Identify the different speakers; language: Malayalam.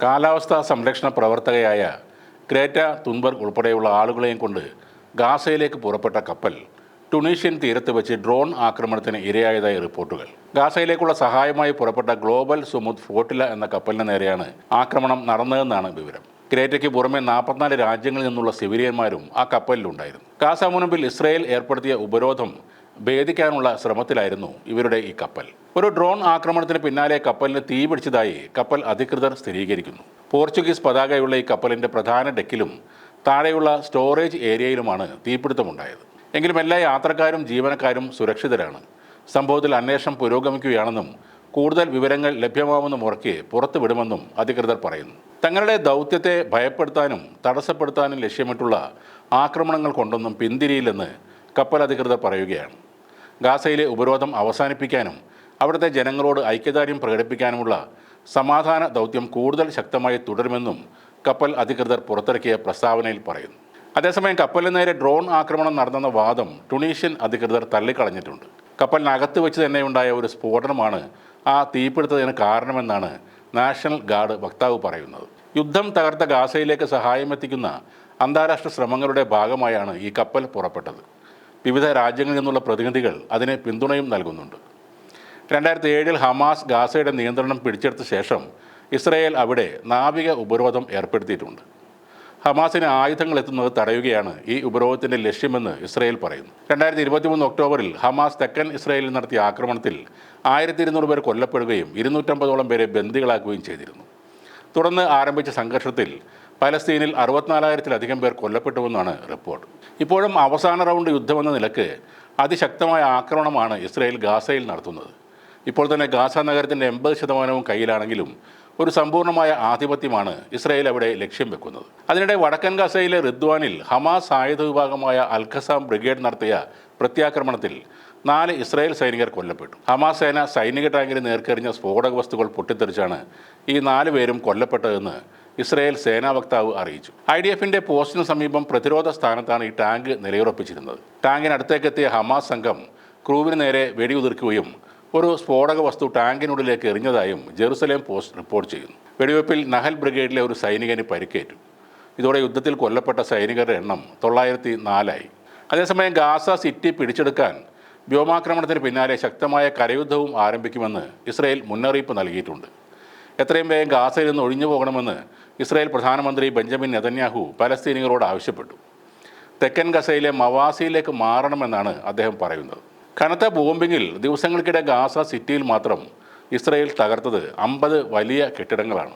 Speaker 1: കാലാവസ്ഥാ സംരക്ഷണ പ്രവർത്തകയായ ഗ്രേറ്റ തുൻബർഗ് ഉൾപ്പെടെയുള്ള ആളുകളെയും കൊണ്ട് ഗാസയിലേക്ക് പുറപ്പെട്ട കപ്പൽ ടുണീഷ്യൻ തീരത്ത് വെച്ച് ഡ്രോൺ ആക്രമണത്തിന് ഇരയായതായി റിപ്പോർട്ടുകൾ. ഗാസയിലേക്കുള്ള സഹായമായി പുറപ്പെട്ട ഗ്ലോബൽ സുമുദ് ഫോട്ടില എന്ന കപ്പലിന് നേരെയാണ് ആക്രമണം നടന്നതെന്നാണ് വിവരം. ഗ്രേറ്റയ്ക്ക് പുറമെ 44 രാജ്യങ്ങളിൽ നിന്നുള്ള സിവിലിയന്മാരും ആ കപ്പലിലുണ്ടായിരുന്നു. ഗാസ മുനമ്പിൽ ഇസ്രയേൽ ഏർപ്പെടുത്തിയ ഉപരോധം ഭേദിക്കാനുള്ള ശ്രമത്തിലായിരുന്നു ഇവരുടെ ഈ കപ്പൽ. ഒരു ഡ്രോൺ ആക്രമണത്തിന് പിന്നാലെ കപ്പലിന് തീ പിടിച്ചതായി കപ്പൽ അധികൃതർ സ്ഥിരീകരിക്കുന്നു. പോർച്ചുഗീസ് പതാകയുള്ള ഈ കപ്പലിൻ്റെ പ്രധാന ഡെക്കിലും താഴെയുള്ള സ്റ്റോറേജ് ഏരിയയിലുമാണ് തീപിടുത്തമുണ്ടായത്. എങ്കിലും എല്ലാ യാത്രക്കാരും ജീവനക്കാരും സുരക്ഷിതരാണ്. സംഭവത്തിൽ അന്വേഷണം പുരോഗമിക്കുകയാണെന്നും കൂടുതൽ വിവരങ്ങൾ ലഭ്യമാവുന്ന മുറയ്ക്ക് പുറത്തുവിടുമെന്നും അധികൃതർ പറയുന്നു. തങ്ങളുടെ ദൗത്യത്തെ ഭയപ്പെടുത്താനും തടസ്സപ്പെടുത്താനും ലക്ഷ്യമിട്ടുള്ള ആക്രമണങ്ങൾ കൊണ്ടൊന്നും പിന്തിരിയില്ലെന്ന് കപ്പൽ അധികൃതർ പറയുകയാണ്. ഗാസയിലെ ഉപരോധം അവസാനിപ്പിക്കാനും അവിടുത്തെ ജനങ്ങളോട് ഐക്യദാർഢ്യം പ്രകടിപ്പിക്കാനുമുള്ള സമാധാന ദൗത്യം കൂടുതൽ ശക്തമായി തുടരുമെന്നും കപ്പൽ അധികൃതർ പുറത്തിറക്കിയ പ്രസ്താവനയിൽ പറയുന്നു. അതേസമയം കപ്പലിന് നേരെ ഡ്രോൺ ആക്രമണം നടന്നെന്ന വാദം ടുണീഷ്യൻ അധികൃതർ തള്ളിക്കളഞ്ഞിട്ടുണ്ട്. കപ്പലിനകത്ത് വെച്ച് തന്നെയുണ്ടായ ഒരു സ്ഫോടനമാണ് ആ തീപിടുത്തത്തിന് കാരണമെന്നാണ് നാഷണൽ ഗാർഡ് വക്താവ് പറയുന്നത്. യുദ്ധം തകർത്ത ഗാസയിലേക്ക് സഹായമെത്തിക്കുന്ന അന്താരാഷ്ട്ര ശ്രമങ്ങളുടെ ഭാഗമായാണ് ഈ കപ്പൽ പുറപ്പെട്ടത്. വിവിധ രാജ്യങ്ങളിൽ നിന്നുള്ള പ്രതിനിധികൾ അതിന് പിന്തുണയും നൽകുന്നുണ്ട്. 2007 ഹമാസ് ഗാസയുടെ നിയന്ത്രണം പിടിച്ചെടുത്ത ശേഷം ഇസ്രയേൽ അവിടെ നാവിക ഉപരോധം ഏർപ്പെടുത്തിയിട്ടുണ്ട്. ഹമാസിന് ആയുധങ്ങൾ എത്തുന്നത് തടയുകയാണ് ഈ ഉപരോധത്തിൻ്റെ ലക്ഷ്യമെന്ന് ഇസ്രയേൽ പറയുന്നു. 2023 ഒക്ടോബറിൽ ഹമാസ് തെക്കൻ ഇസ്രയേലിൽ നടത്തിയ ആക്രമണത്തിൽ 1200 പേർ കൊല്ലപ്പെടുകയും 250ഓളം പേരെ ബന്ദികളാക്കുകയും ചെയ്തിരുന്നു. തുടർന്ന് ആരംഭിച്ച സംഘർഷത്തിൽ പലസ്തീനിൽ 64,000-ലധികം പേർ കൊല്ലപ്പെട്ടുവെന്നാണ് റിപ്പോർട്ട്. ഇപ്പോഴും അവസാന റൗണ്ട് യുദ്ധമെന്ന നിലക്ക് അതിശക്തമായ ആക്രമണമാണ് ഇസ്രയേൽ ഗാസയിൽ നടത്തുന്നത്. ഇപ്പോൾ തന്നെ ഗാസ നഗരത്തിൻ്റെ 80% കയ്യിലാണെങ്കിലും ഒരു സമ്പൂർണ്ണമായ ആധിപത്യമാണ് ഇസ്രയേൽ അവിടെ ലക്ഷ്യം വെക്കുന്നത്. അതിനിടെ വടക്കൻ ഗാസയിലെ റിദ്വാനിൽ ഹമാസ് ആയുധ വിഭാഗമായ അൽ-ഖസാം ബ്രിഗേഡ് നടത്തിയ പ്രത്യാക്രമണത്തിൽ 4 ഇസ്രായേൽ സൈനികർ കൊല്ലപ്പെട്ടു. ഹമാസ് സേന സൈനിക ടാങ്കിന് നേർക്കെറിഞ്ഞ സ്ഫോടക വസ്തുക്കൾ പൊട്ടിത്തെറിച്ചാണ് ഈ 4 പേരും കൊല്ലപ്പെട്ടതെന്ന് ഇസ്രായേൽ സേനാ വക്താവ് അറിയിച്ചു. IDFന്റെ പോസ്റ്റിന് സമീപം പ്രതിരോധ സ്ഥാനത്താണ് ഈ ടാങ്ക് നിലയുറപ്പിച്ചിരുന്നത്. ടാങ്കിനടുത്തേക്കെത്തിയ ഹമാസ് സംഘം ക്രൂവിന് നേരെ വെടിയുതിർക്കുകയും ഒരു സ്ഫോടക വസ്തു ടാങ്കിനുള്ളിലേക്ക് എറിഞ്ഞതായും ജെറുസലേം പോസ്റ്റ് റിപ്പോർട്ട് ചെയ്യുന്നു. വെടിവെപ്പിൽ നഹൽ ബ്രിഗേഡിലെ ഒരു സൈനികന് പരിക്കേറ്റു. ഇതോടെ യുദ്ധത്തിൽ കൊല്ലപ്പെട്ട സൈനികരുടെ എണ്ണം 904 അതേസമയം ഗാസ സിറ്റി പിടിച്ചെടുക്കാൻ വ്യോമാക്രമണത്തിന് പിന്നാലെ ശക്തമായ കരയുദ്ധവും ആരംഭിക്കുമെന്ന് ഇസ്രയേൽ മുന്നറിയിപ്പ് നൽകിയിട്ടുണ്ട്. എത്രയും വേഗം ഗാസയിൽ നിന്ന് ഒഴിഞ്ഞു പോകണമെന്ന് ഇസ്രയേൽ പ്രധാനമന്ത്രി ബെഞ്ചമിൻ നെതന്യാഹു പലസ്തീനികളോട് ആവശ്യപ്പെട്ടു. തെക്കൻ ഗസയിലെ മവാസിയിലേക്ക് മാറണമെന്നാണ് അദ്ദേഹം പറയുന്നത്. കനത്ത ബോംബിങ്ങിൽ ദിവസങ്ങൾക്കിടെ ഗാസ സിറ്റിയിൽ മാത്രം ഇസ്രയേൽ തകർത്തത് 50 വലിയ കെട്ടിടങ്ങളാണ്.